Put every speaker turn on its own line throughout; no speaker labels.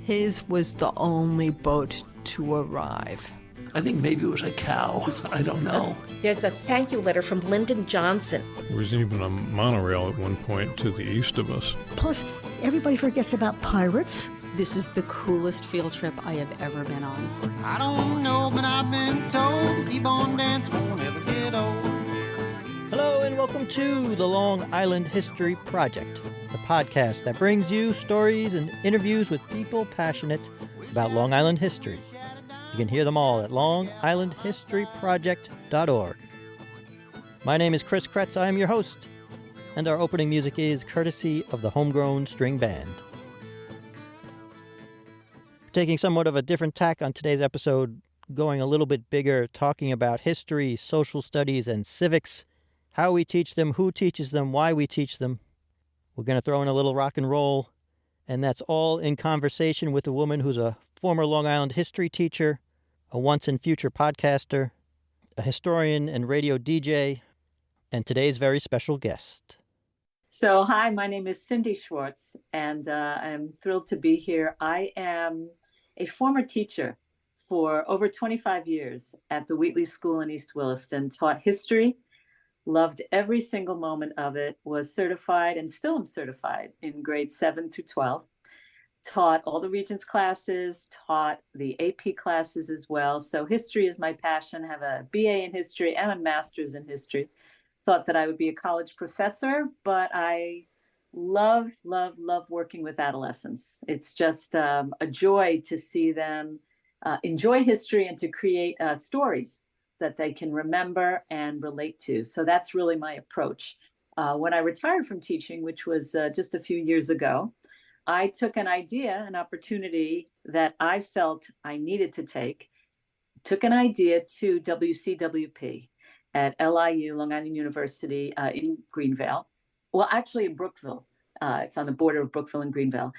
His was the only boat to arrive.
I think maybe it was a cow. I don't know.
There's the thank you letter from Lyndon Johnson.
There was even a monorail at one point to the east of us.
Plus, everybody forgets about pirates.
This is the coolest field trip I have ever been on.
I don't know, but I've been told, keep on dancing, won't ever get old.
Hello and welcome to the Long Island History Project, the podcast that brings you stories and interviews with people passionate about Long Island history. You can hear them all at longislandhistoryproject.org. My name is Chris Kretz. I am your host, and our opening music is courtesy of the Homegrown String Band. Taking somewhat of a different tack on today's episode, going a little bit bigger, talking about history, social studies, and civics, how we teach them, who teaches them, why we teach them. We're going to throw in a little rock and roll, and that's all in conversation with a woman who's a former Long Island history teacher, a once and future podcaster, a historian and radio DJ, and today's very special guest.
So, hi, my name is Cindy Schwartz, and I'm thrilled to be here. I am a former teacher for over 25 years at the Wheatley School in East Williston, taught history, loved every single moment of it, was certified and still am certified in grades 7 through 12. Taught all the Regents classes, taught the AP classes as well. So history is my passion. I have a BA in history and a master's in history. Thought that I would be a college professor, but I love working with adolescents. It's just a joy to see them enjoy history and to create stories that they can remember and relate to. So that's really my approach. When I retired from teaching, which was just a few years ago, I took an opportunity that I felt I needed to take, took an idea to WCWP at LIU, Long Island University in Greenville. Well, actually in Brookville. It's on the border of Brookville and Greenville.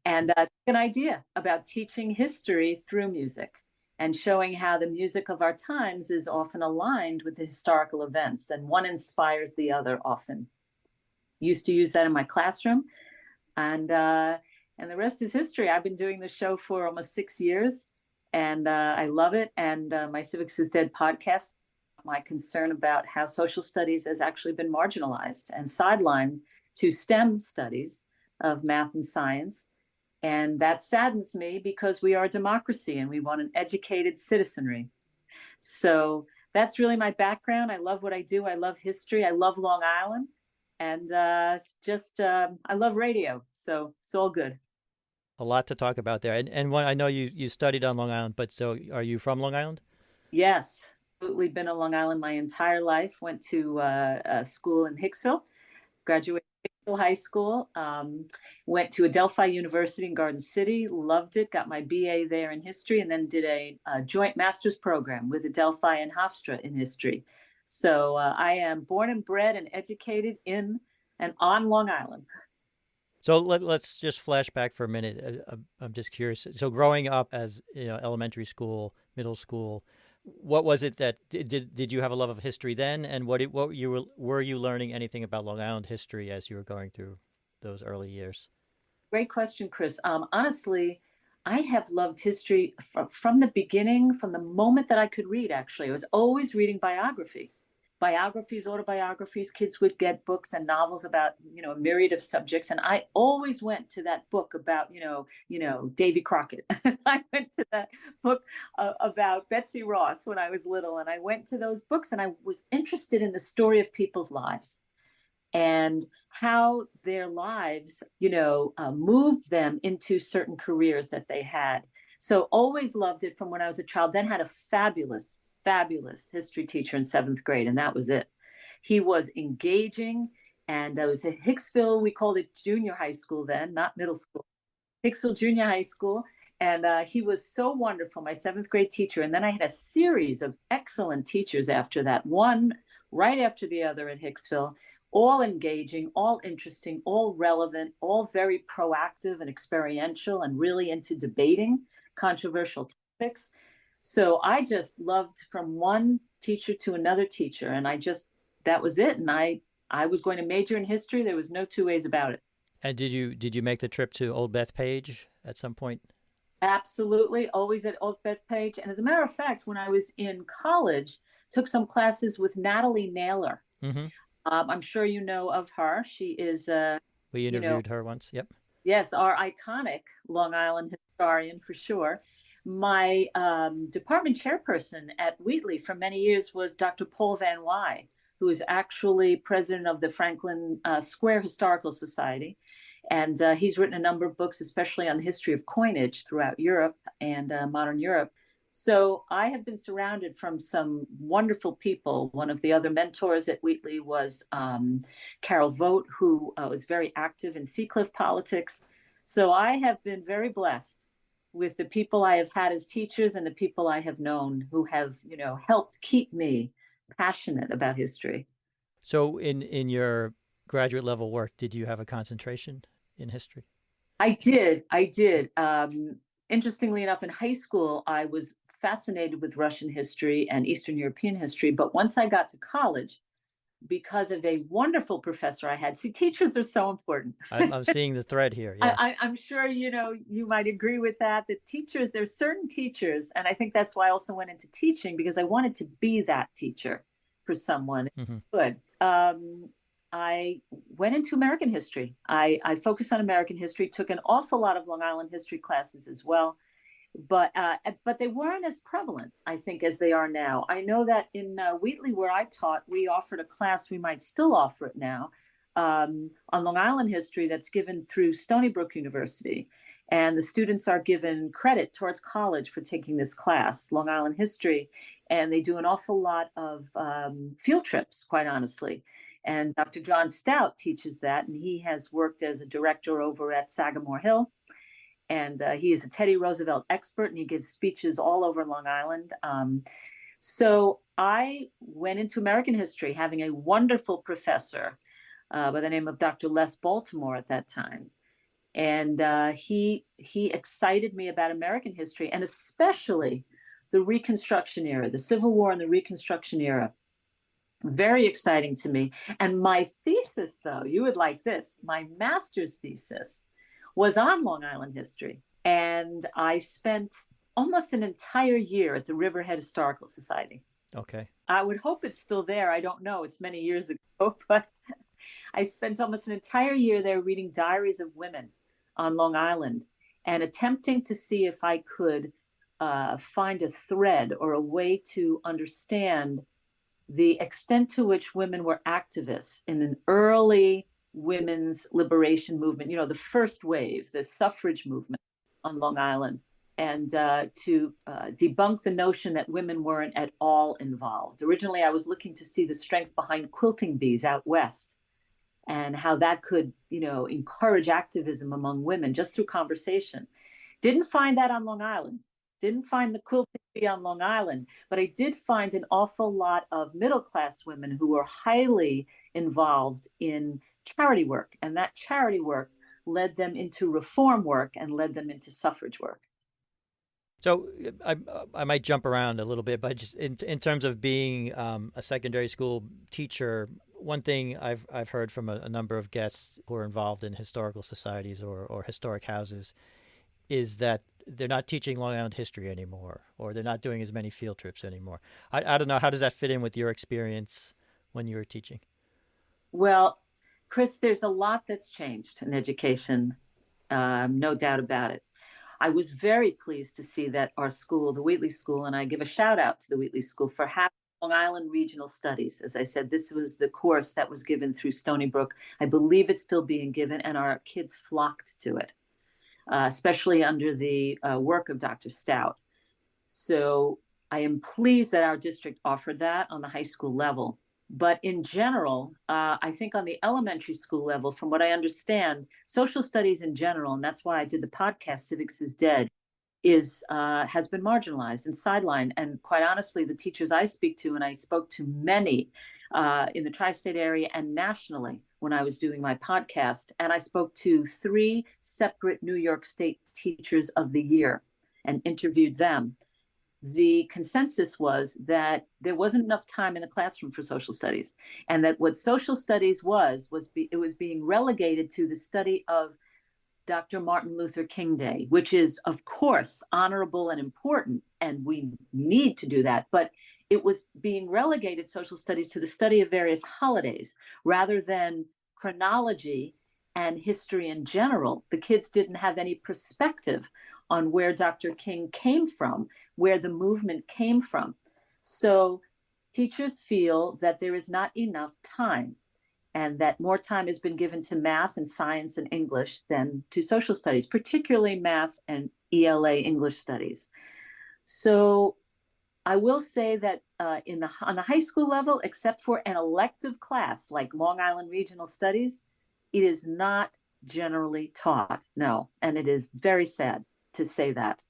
And took an idea about teaching history through music and showing how the music of our times is often aligned with the historical events, and one inspires the other often. Used to use that in my classroom. And the rest is history. I've been doing the show for almost 6 years, and I love it. And my Civics is Dead podcast, my concern about how social studies has actually been marginalized and sidelined to STEM studies of math and science. And that saddens me because we are a democracy and we want an educated citizenry. So that's really my background. I love what I do. I love history. I love Long Island. And I love radio, so it's all good.
A lot to talk about there. And I know you studied on Long Island, but so are you from Long Island?
Yes, absolutely been on Long Island my entire life. Went to school in Hicksville, graduated from Hicksville High School, went to Adelphi University in Garden City, loved it, got my BA there in history, and then did a joint master's program with Adelphi and Hofstra in history. So I am born and bred and educated in and on Long Island.
So let's just flash back for a minute. I'm just curious. So growing up as elementary school, middle school, what was it that did you have a love of history then? And were you learning anything about Long Island history as you were going through those early years?
Great question, Chris. Honestly, I have loved history from the beginning, from the moment that I could read, actually. I was always reading biographies, autobiographies. Kids would get books and novels about, a myriad of subjects. And I always went to that book about, Davy Crockett. I went to that book about Betsy Ross when I was little. And I went to those books and I was interested in the story of people's lives and how their lives, moved them into certain careers that they had. So always loved it from when I was a child, then had a fabulous history teacher in 7th grade, and that was it. He was engaging, and it was at Hicksville. We called it junior high school then, not middle school. Hicksville Junior High School, and he was so wonderful, my 7th grade teacher. And then I had a series of excellent teachers after that, one right after the other at Hicksville, all engaging, all interesting, all relevant, all very proactive and experiential and really into debating controversial topics. So I just loved from one teacher to another teacher. And that was it. And I was going to major in history. There was no two ways about it.
And did you make the trip to Old Bethpage at some point?
Absolutely, always at Old Bethpage. And as a matter of fact, when I was in college, took some classes with Natalie Naylor.
Hmm.
I'm sure you know of her. She is,
We
you know,
interviewed her once. Yep.
yes, our iconic Long Island historian for sure. My department chairperson at Wheatley for many years was Dr. Paul Van Wy, who is actually president of the Franklin Square Historical Society. And he's written a number of books, especially on the history of coinage throughout Europe and modern Europe. So I have been surrounded from some wonderful people. One of the other mentors at Wheatley was Carol Vogt, who was very active in Seacliff politics. So I have been very blessed with the people I have had as teachers and the people I have known who have, helped keep me passionate about history.
So in your graduate level work, did you have a concentration in history?
I did. I did. Interestingly enough, in high school, I was fascinated with Russian history and Eastern European history. But once I got to college, because of a wonderful professor I had, see, teachers are so important.
I'm seeing the thread here. Yeah.
I'm sure, you might agree with that. The teachers, there's certain teachers, and I think that's why I also went into teaching, because I wanted to be that teacher for someone.
Mm-hmm.
Good. I went into American history. I focused on American history, took an awful lot of Long Island history classes as well, but they weren't as prevalent, I think, as they are now. I know that in Wheatley, where I taught, we offered a class, we might still offer it now, on Long Island history that's given through Stony Brook University. And the students are given credit towards college for taking this class, Long Island history. And they do an awful lot of field trips, quite honestly. And Dr. John Stout teaches that, and he has worked as a director over at Sagamore Hill. And he is a Teddy Roosevelt expert, and he gives speeches all over Long Island. So I went into American history, having a wonderful professor by the name of Dr. Les Baltimore at that time. And he excited me about American history, and especially the Reconstruction era, the Civil War and the Reconstruction era. Very exciting to me. And my thesis, though, you would like this, my master's thesis was on Long Island history. And I spent almost an entire year at the Riverhead Historical Society.
Okay.
I would hope it's still there. I don't know. It's many years ago, but I spent almost an entire year there reading diaries of women on Long Island and attempting to see if I could find a thread or a way to understand the extent to which women were activists in an early women's liberation movement, the first wave, the suffrage movement on Long Island, and to debunk the notion that women weren't at all involved. Originally, I was looking to see the strength behind quilting bees out west and how that could, encourage activism among women just through conversation. Didn't find that on Long Island. Didn't find the quilting bee on Long Island, but I did find an awful lot of middle-class women who were highly involved in charity work. And that charity work led them into reform work and led them into suffrage work.
So I might jump around a little bit, but just in terms of being a secondary school teacher, one thing I've heard from a number of guests who are involved in historical societies or historic houses is that they're not teaching Long Island history anymore, or they're not doing as many field trips anymore. I don't know, how does that fit in with your experience when you were teaching? Well,
Chris, there's a lot that's changed in education, no doubt about it. I was very pleased to see that our school, the Wheatley School, and I give a shout out to the Wheatley School for having Long Island Regional Studies. As I said, this was the course that was given through Stony Brook. I believe it's still being given, and our kids flocked to it, especially under the work of Dr. Stout. So I am pleased that our district offered that on the high school level. But in general, I think on the elementary school level, from what I understand, social studies in general, and that's why I did the podcast, Civics is Dead, has been marginalized and sidelined. And quite honestly, the teachers I speak to, and I spoke to many in the tri-state area and nationally when I was doing my podcast, and I spoke to 3 separate New York State Teachers of the Year and interviewed them. The consensus was that there wasn't enough time in the classroom for social studies, and that what social studies was being relegated to the study of Dr. Martin Luther King Day, which is, of course, honorable and important, and we need to do that. But it was being relegated, social studies, to the study of various holidays rather than chronology and history in general. The kids didn't have any perspective on where Dr. King came from, where the movement came from. So teachers feel that there is not enough time, and that more time has been given to math and science and English than to social studies, particularly math and ELA English studies. So I will say that on the high school level, except for an elective class like Long Island Regional Studies, it is not generally taught, no. And it is very sad to say that.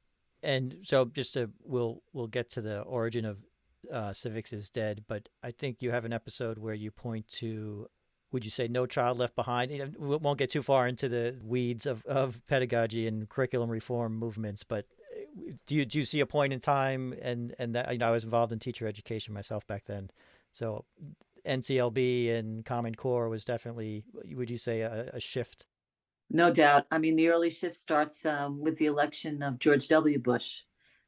And so we'll get to the origin of Civics is Dead, but I think you have an episode where you point to, would you say, No Child Left Behind? We won't get too far into the weeds of pedagogy and curriculum reform movements, but do you see a point in time, and that, I was involved in teacher education myself back then, so NCLB and Common Core was definitely, would you say, a shift?
No doubt. I mean, the early shift starts with the election of George W. Bush.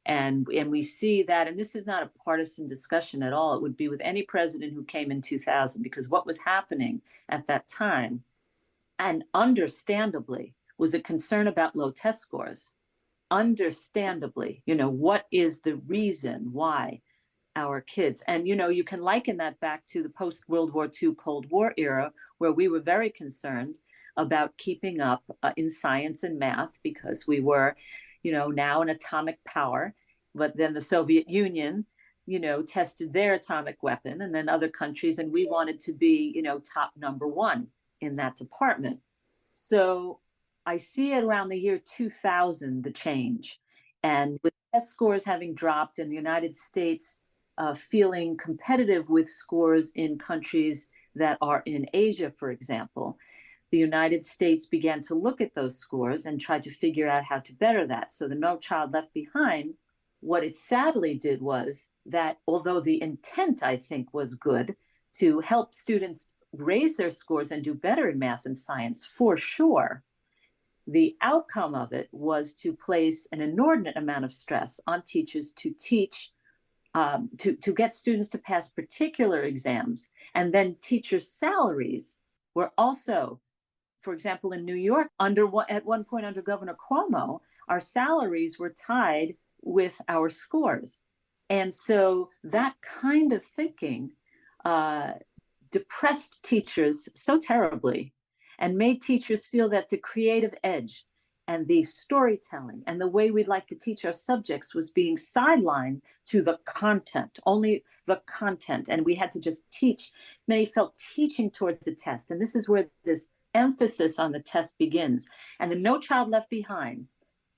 And we see that, and this is not a partisan discussion at all. It would be with any president who came in 2000, because what was happening at that time, and understandably, was a concern about low test scores. Understandably, what is the reason why our kids, and you can liken that back to the post-World War II Cold War era, where we were very concerned about keeping up in science and math, because we were now an atomic power, but then the Soviet Union, tested their atomic weapon, and then other countries, and we wanted to be, top number one in that department. So I see it around the year 2000, the change. And with test scores having dropped in the United States, feeling competitive with scores in countries that are in Asia, for example, the United States began to look at those scores and try to figure out how to better that. So the No Child Left Behind, what it sadly did was that, although the intent, I think, was good to help students raise their scores and do better in math and science, for sure, the outcome of it was to place an inordinate amount of stress on teachers to teach, to get students to pass particular exams. And then teachers' salaries were also, for example, in New York, at one point under Governor Cuomo, our salaries were tied with our scores. And so that kind of thinking depressed teachers so terribly, and made teachers feel that the creative edge and the storytelling and the way we'd like to teach our subjects was being sidelined to the content, only the content. And we had to just teach. Many felt teaching towards the test. And this is where this emphasis on the test begins. And the No Child Left Behind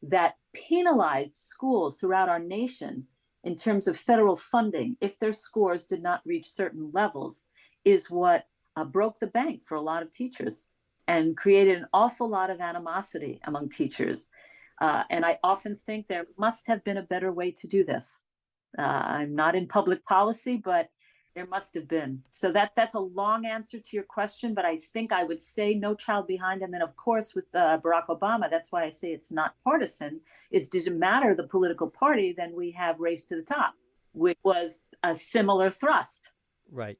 that penalized schools throughout our nation in terms of federal funding if their scores did not reach certain levels is what broke the bank for a lot of teachers and created an awful lot of animosity among teachers. And I often think there must have been a better way to do this. I'm not in public policy, but there must have been. So that's a long answer to your question, but I think I would say No Child Behind. And then, of course, with Barack Obama, that's why I say it's not partisan, doesn't matter the political party, then we have Race to the Top, which was a similar thrust.
Right.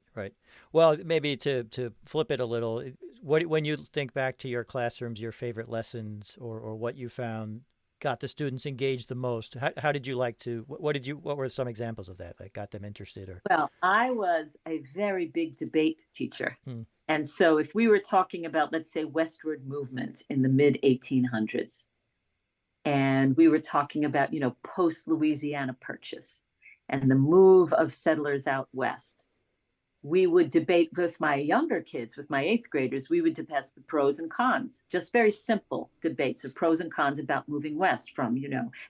Well, maybe to flip it a little, when you think back to your classrooms, your favorite lessons or what you found got the students engaged the most, how did you like to, what were some examples of that got them interested?
Well, I was a very big debate teacher. And so if we were talking about, let's say, westward movement in the mid 1800s, and we were talking about, post-Louisiana Purchase and the move of settlers out west, we would debate with my younger kids, with my 8th graders, we would discuss the pros and cons, just very simple debates of pros and cons about moving west, from,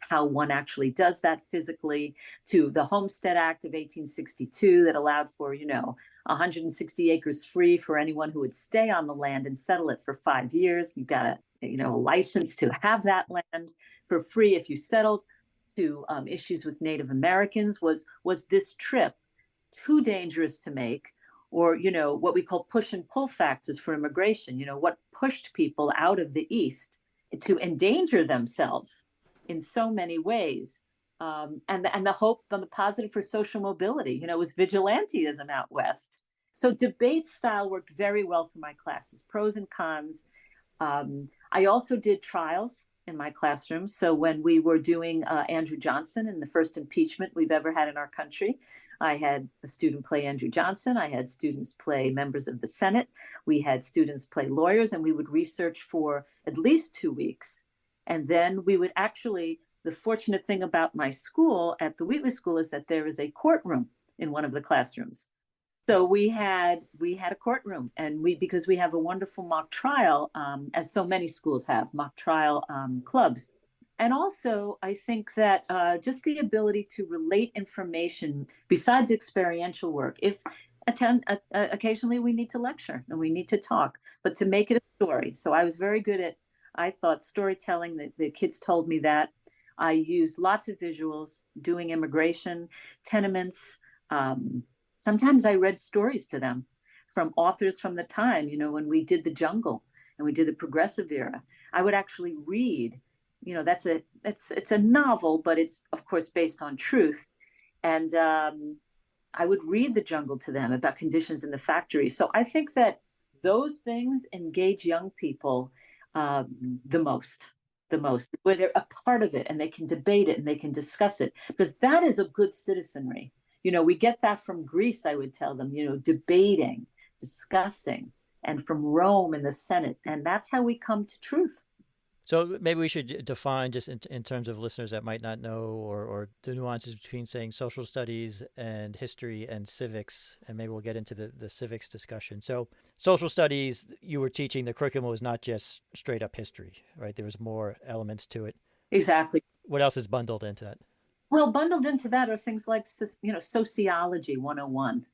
how one actually does that physically, to the Homestead Act of 1862 that allowed for, 160 acres free for anyone who would stay on the land and settle it for 5 years. You got a license to have that land for free if you settled, to issues with Native Americans. Was this trip too dangerous to make, or what we call push and pull factors for immigration? What pushed people out of the East to endanger themselves in so many ways. And the hope on the positive for social mobility, was vigilantism out west. So debate style worked very well for my classes, pros and cons. I also did trials in my classroom. So when we were doing Andrew Johnson in the first impeachment we've ever had in our country, I had a student play Andrew Johnson. I had students play members of the Senate. We had students play lawyers, and we would research for at least 2 weeks. And then we would actually, the fortunate thing about my school at the Wheatley School is that there is a courtroom in one of the classrooms. So we had a courtroom, and because we have a wonderful mock trial, as so many schools have mock trial clubs. And also, I think that just the ability to relate information besides experiential work, if occasionally we need to lecture and we need to talk, but to make it a story. So I was very good at, I thought, storytelling. The kids told me that. I used lots of visuals, doing immigration, tenements. Sometimes I read stories to them from authors from the time, when we did The Jungle and we did the Progressive Era. I would actually read, it's a novel, but it's of course based on truth. And I would read The Jungle to them about conditions in the factory. So I think that those things engage young people the most, where they're a part of it and they can debate it and they can discuss it, because that is a good citizenry. We get that from Greece, I would tell them, debating, discussing, and from Rome and the Senate. And that's how we come to truth.
So maybe we should define, just in terms of listeners that might not know, or the nuances between saying social studies and history and civics, and maybe we'll get into the civics discussion. So social studies, you were teaching, the curriculum was not just straight up history, right? There was more elements to it.
Exactly.
What else is bundled into that?
Well, bundled into that are things like, sociology 101.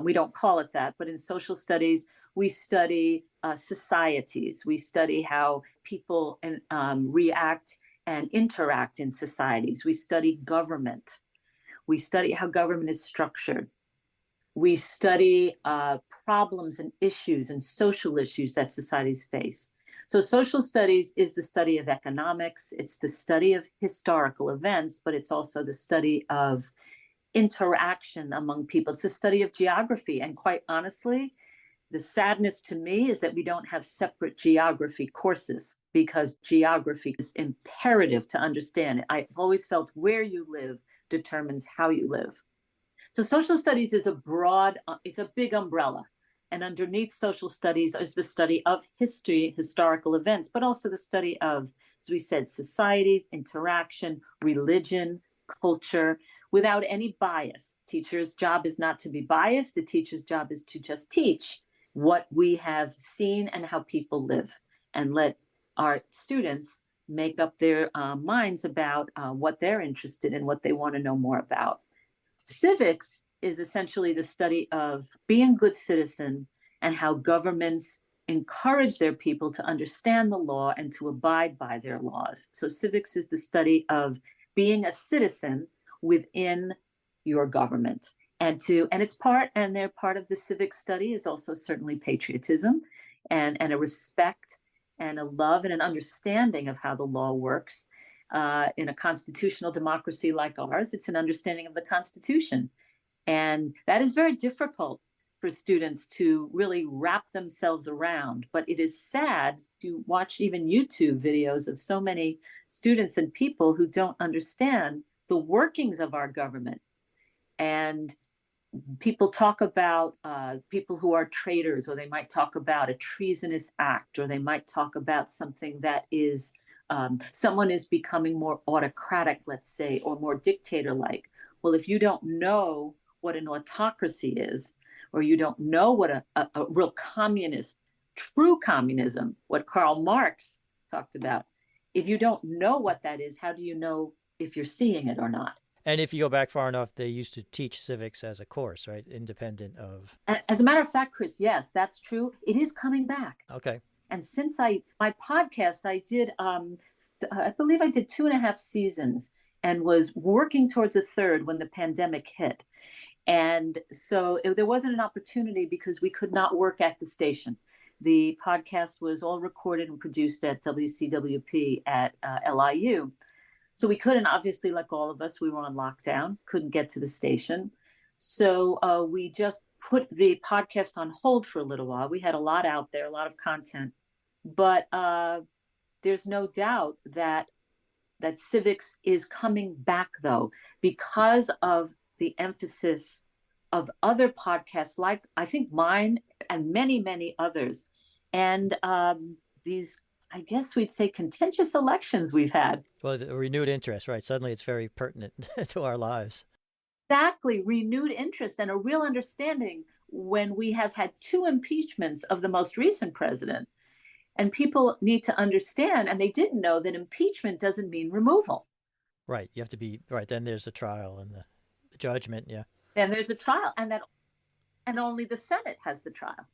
We don't call it that, but in social studies, we study societies. We study how people react and interact in societies. We study government. We study how government is structured. We study problems and issues and social issues that societies face. So social studies is the study of economics. It's the study of historical events, but it's also the study of interaction among people. It's the study of geography. And quite honestly, the sadness to me is that we don't have separate geography courses, because geography is imperative to understand. I've always felt where you live determines how you live. So social studies is it's a big umbrella. And underneath social studies is the study of history, historical events, but also the study of, as we said, societies, interaction, religion, culture, without any bias. Teacher's job is not to be biased. The teacher's job is to just teach what we have seen and how people live, and let our students make up their minds about what they're interested in, what they want to know more about. Civics is essentially the study of being a good citizen and how governments encourage their people to understand the law and to abide by their laws. So civics is the study of being a citizen within your government. And they're part of the civic study is also certainly patriotism and a respect and a love and an understanding of how the law works. In a constitutional democracy like ours, it's an understanding of the Constitution. And that is very difficult for students to really wrap themselves around. But it is sad to watch even YouTube videos of so many students and people who don't understand the workings of our government. And people talk about people who are traitors, or they might talk about a treasonous act, or they might talk about something that is, someone is becoming more autocratic, let's say, or more dictator-like. Well, if you don't know what an autocracy is, or you don't know what a real communist, true communism, what Karl Marx talked about, if you don't know what that is, how do you know if you're seeing it or not?
And if you go back far enough, they used to teach civics as a course, right? Independent of...
As a matter of fact, Chris, yes, that's true. It is coming back.
Okay.
And since my podcast, I did, I believe I did 2.5 seasons and was working towards a third when the pandemic hit. And so there wasn't an opportunity because we could not work at the station. The podcast was all recorded and produced at WCWP at LIU. So we couldn't, obviously, like all of us, we were on lockdown, couldn't get to the station. So we just put the podcast on hold for a little while. We had a lot out there, a lot of content. But there's no doubt that civics is coming back, though, because of the emphasis of other podcasts, like I think mine and many, many others. And these, I guess we'd say, contentious elections we've had.
Well, the renewed interest, right? Suddenly it's very pertinent to our lives.
Exactly, renewed interest and a real understanding when we have had 2 impeachments of the most recent president. And people need to understand, and they didn't know, that impeachment doesn't mean removal.
Right. You have to be right. Then there's the trial and the judgment. Yeah.
Then there's a trial, and only the Senate has the trial,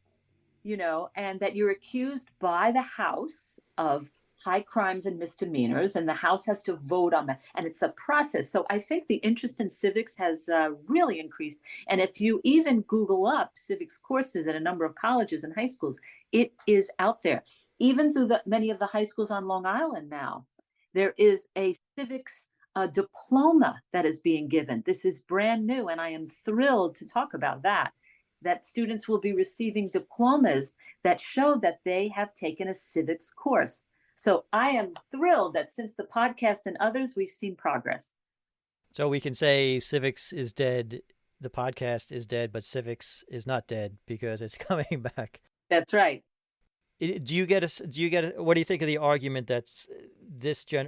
and that you're accused by the House of high crimes and misdemeanors, and the House has to vote on that. And it's a process. So I think the interest in civics has really increased. And if you even Google up civics courses at a number of colleges and high schools, it is out there. Even through many of the high schools on Long Island now, there is a civics diploma that is being given. This is brand new, and I am thrilled to talk about that students will be receiving diplomas that show that they have taken a civics course. So I am thrilled that since the podcast and others, we've seen progress.
So we can say civics is dead, the podcast is dead, but civics is not dead because it's coming back.
That's right.
What do you think of the argument that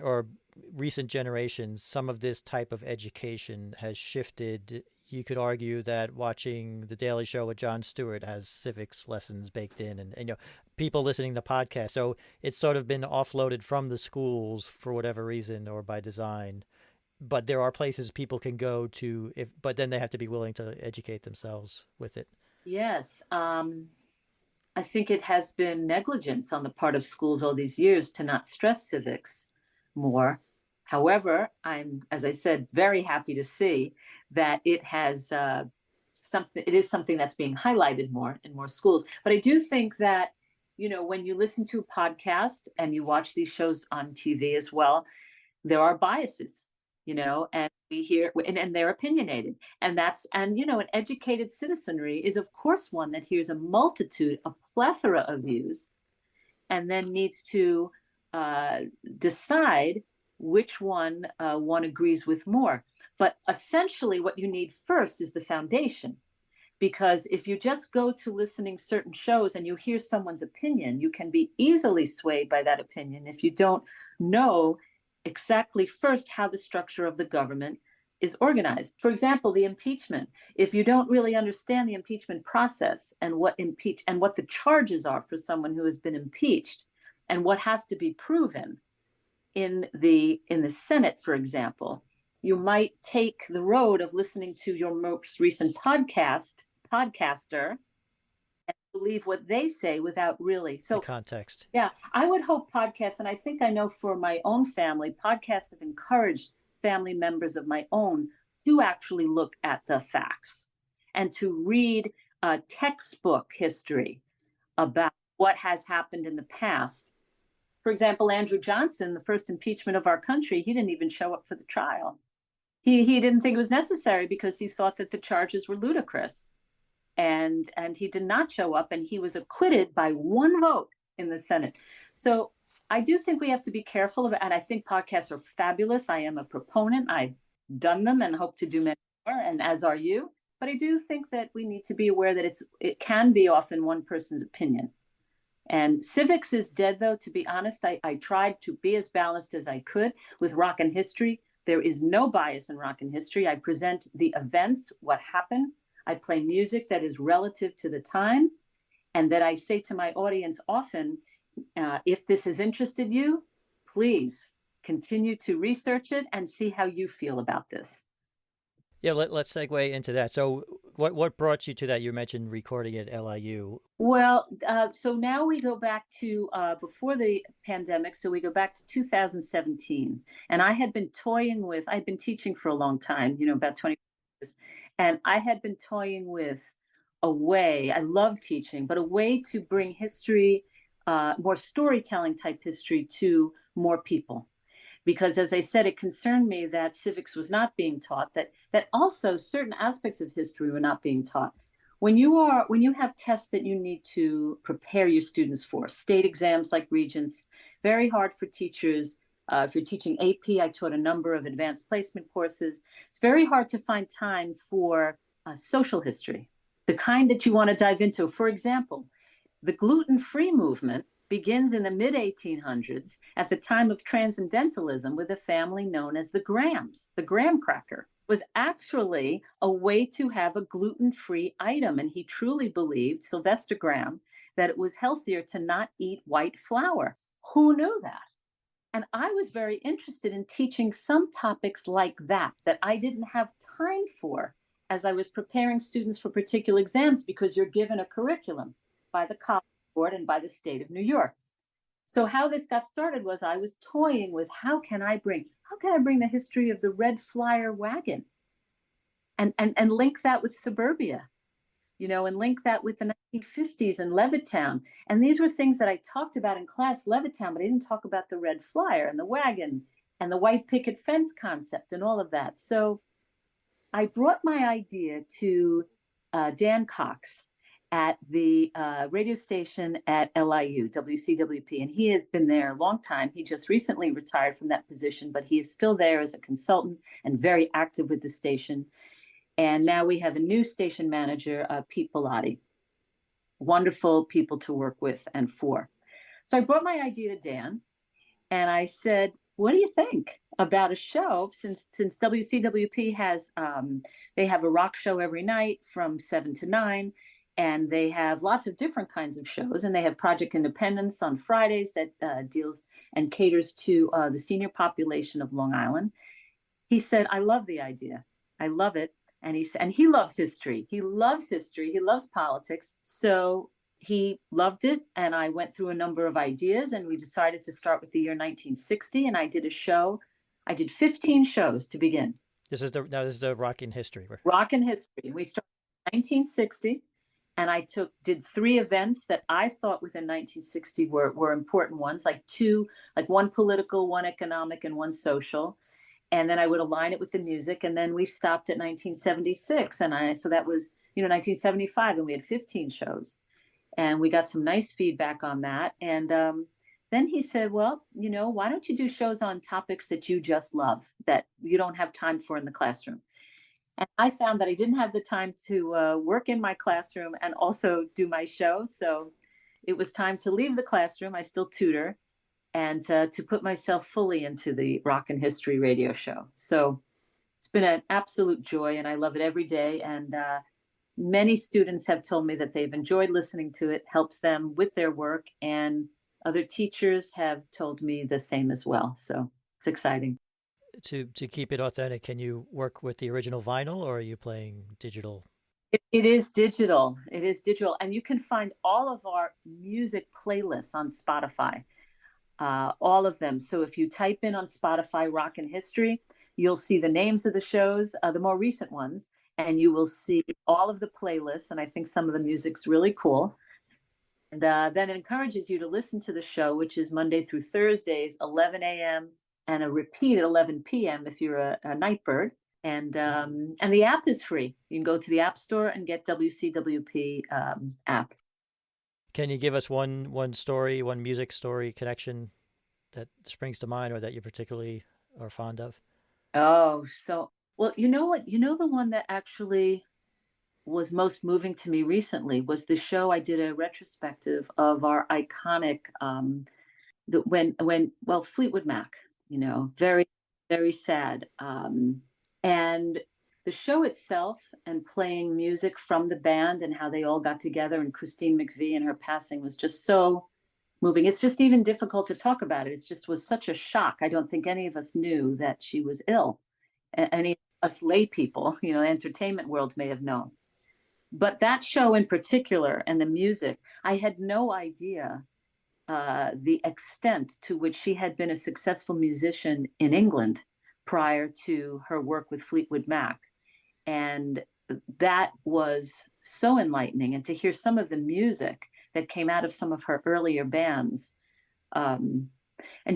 or recent generations, some of this type of education has shifted? You could argue that watching The Daily Show with Jon Stewart has civics lessons baked in, and people listening to podcasts. So it's sort of been offloaded from the schools for whatever reason or by design. But there are places people can go to, but then they have to be willing to educate themselves with it. Yes.
I think it has been negligence on the part of schools all these years to not stress civics more. However, I'm, as I said, very happy to see that it has it is something that's being highlighted more in more schools. But I do think that, when you listen to a podcast and you watch these shows on TV as well, there are biases, and we hear, and they're opinionated. And an educated citizenry is, of course, one that hears a plethora of views, and then needs to decide which one agrees with more. But essentially what you need first is the foundation, because if you just go to listening certain shows and you hear someone's opinion, you can be easily swayed by that opinion if you don't know exactly first how the structure of the government is organized. For example, the impeachment. If you don't really understand the impeachment process and what the charges are for someone who has been impeached and what has to be proven in the Senate, for example, you might take the road of listening to your most recent podcaster and believe what they say without really. So
the context.
Yeah, I would hope podcasts, and I think I know for my own family, podcasts have encouraged family members of my own to actually look at the facts and to read textbook history about what has happened in the past. For example, Andrew Johnson, the first impeachment of our country, he didn't even show up for the trial. He didn't think it was necessary because he thought that the charges were ludicrous. And he did not show up, and he was acquitted by 1 vote in the Senate. So I do think we have to be careful about, and I think podcasts are fabulous. I am a proponent. I've done them and hope to do many more, and as are you. But I do think that we need to be aware that it can be often one person's opinion. And civics is dead, though, to be honest. I tried to be as balanced as I could with Rockin History. There is no bias in Rockin History. I present the events, what happened. I play music that is relative to the time, and that I say to my audience often, if this has interested you, please continue to research it and see how you feel about this.
Yeah, let's segue into that. So what brought you to that? You mentioned recording at LIU.
Well, so now we go back to before the pandemic. So we go back to 2017. And I had been I'd been teaching for a long time, about 20 years. And I had been toying with a way, I love teaching, but a way to bring history, more storytelling type history to more people. Because as I said, it concerned me that civics was not being taught, that also certain aspects of history were not being taught. When you have tests that you need to prepare your students for, state exams like Regents, very hard for teachers. If you're teaching AP, I taught a number of advanced placement courses. It's very hard to find time for social history, the kind that you want to dive into. For example, the gluten-free movement begins in the mid-1800s at the time of transcendentalism with a family known as the Grahams. The graham cracker was actually a way to have a gluten-free item. And he truly believed, Sylvester Graham, that it was healthier to not eat white flour. Who knew that? And I was very interested in teaching some topics like that I didn't have time for as I was preparing students for particular exams, because you're given a curriculum by the College Board and by the state of New York. So how this got started was I was toying with how can I bring the history of the red flyer wagon and link that with suburbia, and link that with the 1950s and Levittown. And these were things that I talked about in class, Levittown, but I didn't talk about the red flyer and the wagon and the white picket fence concept and all of that. So I brought my idea to Dan Cox at the radio station at LIU, WCWP, and he has been there a long time. He just recently retired from that position, but he is still there as a consultant and very active with the station. And now we have a new station manager, Pete Bellotti. Wonderful people to work with and for. So I brought my idea to Dan, and I said, what do you think about a show? Since WCWP has, they have a rock show every night from 7 to 9, and they have lots of different kinds of shows, and they have Project Independence on Fridays that deals and caters to the senior population of Long Island. He said, I love the idea. I love it. And he loves history. He loves history. He loves politics. So he loved it. And I went through a number of ideas, and we decided to start with the year 1960. And I did a show. I did 15 shows to begin.
This is the Rockin History.
Rockin History. We started in 1960. And I did 3 events that I thought within 1960 were important ones, like one political, one economic, and one social. And then I would align it with the music. And then we stopped at 1976. So that was, 1975, and we had 15 shows. And we got some nice feedback on that. And then he said, well, why don't you do shows on topics that you just love, that you don't have time for in the classroom? And I found that I didn't have the time to work in my classroom and also do my show. So it was time to leave the classroom. I still tutor. And to put myself fully into the Rockin History radio show. So it's been an absolute joy, and I love it every day. And many students have told me that they've enjoyed listening to it, helps them with their work, and other teachers have told me the same as well. So it's exciting.
To keep it authentic, can you work with the original vinyl, or are you playing digital?
It is digital. It is digital. And you can find all of our music playlists on Spotify. All of them. So if you type in on Spotify Rockin History, you'll see the names of the shows, the more recent ones, and you will see all of the playlists. And I think some of the music's really cool. And then it encourages you to listen to the show, which is Monday through Thursdays, 11 a.m. and a repeat at 11 p.m. if you're a night bird. And the app is free. You can go to the App Store and get WCWP app.
Can you give us one story, one music story connection that springs to mind, or that you particularly are fond of?
Oh, well, you know what? The one that actually was most moving to me recently was the show. I did a retrospective of our iconic, Fleetwood Mac, very, very sad. And the show itself and playing music from the band and how they all got together, and Christine McVie and her passing was just so moving. It's just even difficult to talk about it. It just was such a shock. I don't think any of us knew that she was ill. Any of us lay people, the entertainment world may have known. But that show in particular and the music, I had no idea the extent to which she had been a successful musician in England prior to her work with Fleetwood Mac. And that was so enlightening. And to hear some of the music that came out of some of her earlier bands. And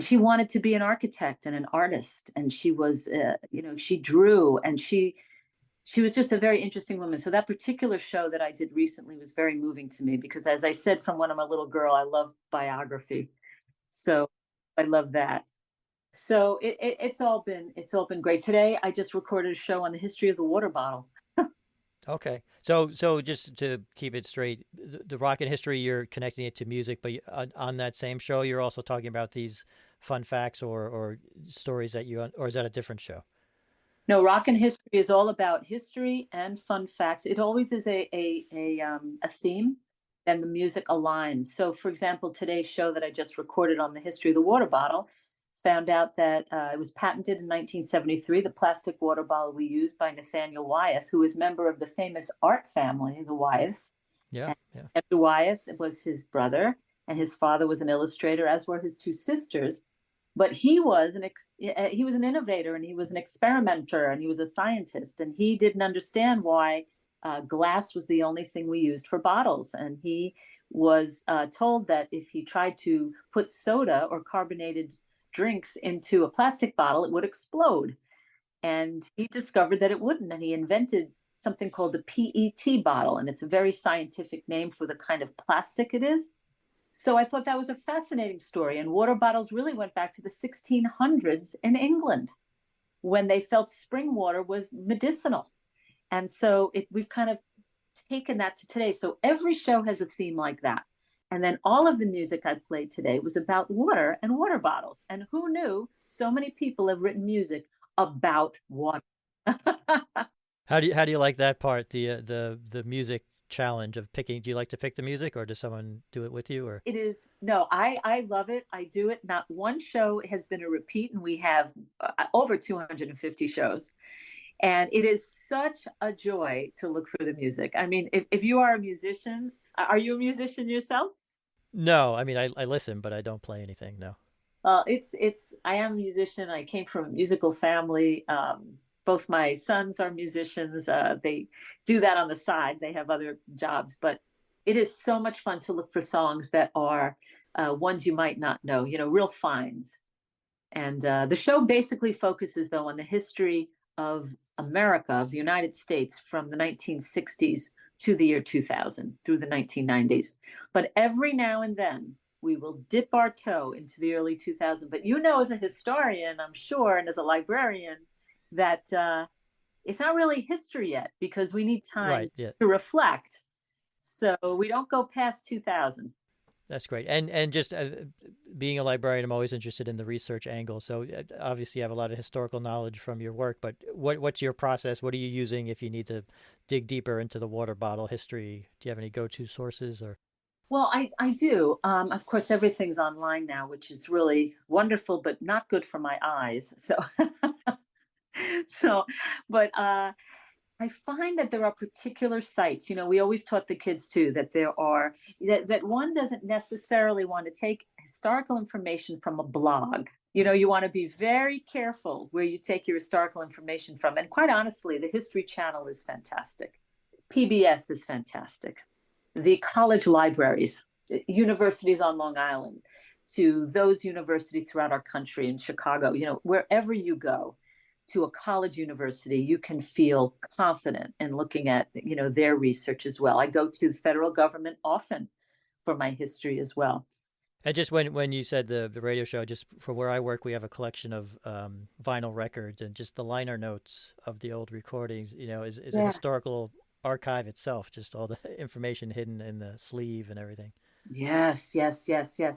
she wanted to be an architect and an artist. And she was, she drew, and she was just a very interesting woman. So that particular show that I did recently was very moving to me because, as I said, from when I'm a little girl, I love biography. So I love that. So it's all been great. Today, I just recorded a show on the history of the water bottle.
Okay. So just to keep it straight, the Rockin History, you're connecting it to music, but on that same show, you're also talking about these fun facts or stories or is that a different show?
No, Rockin History is all about history and fun facts. It always is a theme, and the music aligns. So, for example, today's show that I just recorded on the history of the water bottle found out that it was patented in 1973, the plastic water bottle we used by Nathaniel Wyeth, who is member of the famous art family, the Wyeths.
Yeah.
Andrew Wyeth was his brother, and his father was an illustrator, as were his two sisters. But he was an innovator, and he was an experimenter, and he was a scientist, and he didn't understand why glass was the only thing we used for bottles. And he was told that if he tried to put soda or carbonated drinks into a plastic bottle, it would explode. And he discovered that it wouldn't, and he invented something called the PET bottle, and it's a very scientific name for the kind of plastic it is. So I thought that was a fascinating story. And water bottles really went back to the 1600s in England, when they felt spring water was medicinal. And so we've kind of taken that to today. So every show has a theme like that. And then all of the music I played today was about water and water bottles. And who knew so many people have written music about water?
How do you like that part, the music challenge of picking? Do you like to pick the music, or does someone do it with you? Or
I love it. I do it. Not one show has been a repeat, and we have over 250 shows. And it is such a joy to look for the music. I mean, if you are a musician, are you a musician yourself?
No, I mean, I listen, but I don't play anything. No.
I am a musician. I came from a musical family. Both my sons are musicians. They do that on the side. They have other jobs, but it is so much fun to look for songs that are ones you might not know, real finds. And the show basically focuses, though, on the history of America, of the United States, from the 1960s to the year 2000 through the 1990s. But every now and then we will dip our toe into the early 2000s. But as a historian, I'm sure, and as a librarian, that it's not really history yet, because we need time to reflect. So we don't go past 2000.
That's great. And just being a librarian, I'm always interested in the research angle. So obviously you have a lot of historical knowledge from your work, but what's your process? What are you using if you need to dig deeper into the water bottle history? Do you have any go-to sources? Or?
Well, I do. Of course, everything's online now, which is really wonderful, but not good for my eyes. But I find that there are particular sites, we always taught the kids too, that that one doesn't necessarily want to take historical information from a blog. You want to be very careful where you take your historical information from. And quite honestly, the History Channel is fantastic. PBS is fantastic. The college libraries, universities on Long Island, to those universities throughout our country, in Chicago, wherever you go to a college university, you can feel confident in looking at, their research as well. I go to the federal government often for my history as well.
And just when you said the radio show, just for where I work, we have a collection of vinyl records, and just the liner notes of the old recordings, is a historical archive itself, just all the information hidden in the sleeve and everything.
Yes.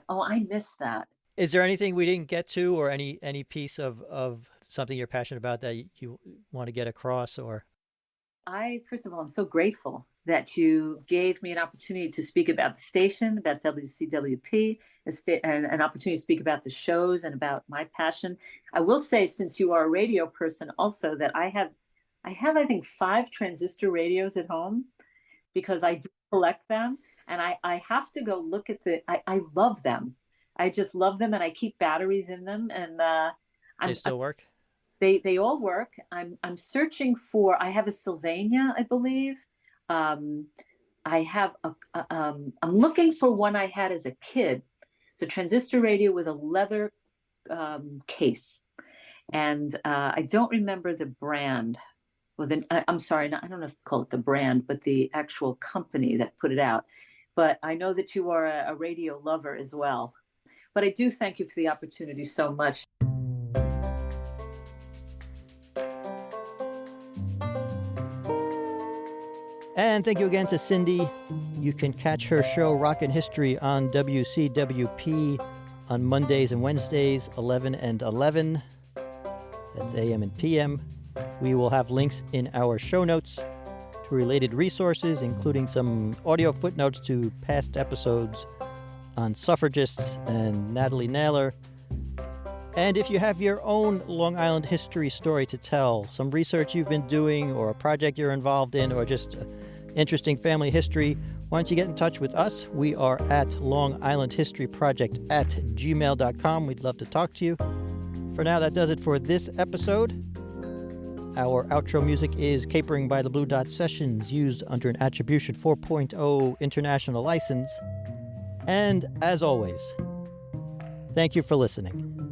Oh, I missed that.
Is there anything we didn't get to, or any piece of something you're passionate about that you want to get across? Or
first of all, I'm so grateful that you gave me an opportunity to speak about the station, about WCWP, and an opportunity to speak about the shows and about my passion. I will say, since you are a radio person also, that I have, I think, 5 transistor radios at home, because I do collect them, and I have to go look at I love them. I just love them, and I keep batteries in them, and
they still work?
They all work. I'm searching for, I have a Sylvania, I believe. I have I'm looking for one I had as a kid. It's a transistor radio with a leather case, and I don't remember the brand. Well, then I'm sorry, I don't know if to call it the brand, but the actual company that put it out. But I know that you are a radio lover as well. But I do thank you for the opportunity so much.
And thank you again to Cindy. You can catch her show, Rockin History, on WCWP on Mondays and Wednesdays, 11 and 11. That's AM and PM. We will have links in our show notes to related resources, including some audio footnotes to past episodes on suffragists and Natalie Naylor. And if you have your own Long Island history story to tell, some research you've been doing or a project you're involved in or just interesting family history, why don't you get in touch with us? We are at longislandhistoryproject@gmail.com. We'd love to talk to you. For now, that does it for this episode. Our outro music is Capering by the Blue Dot Sessions, used under an Attribution 4.0 international license. And as always, thank you for listening.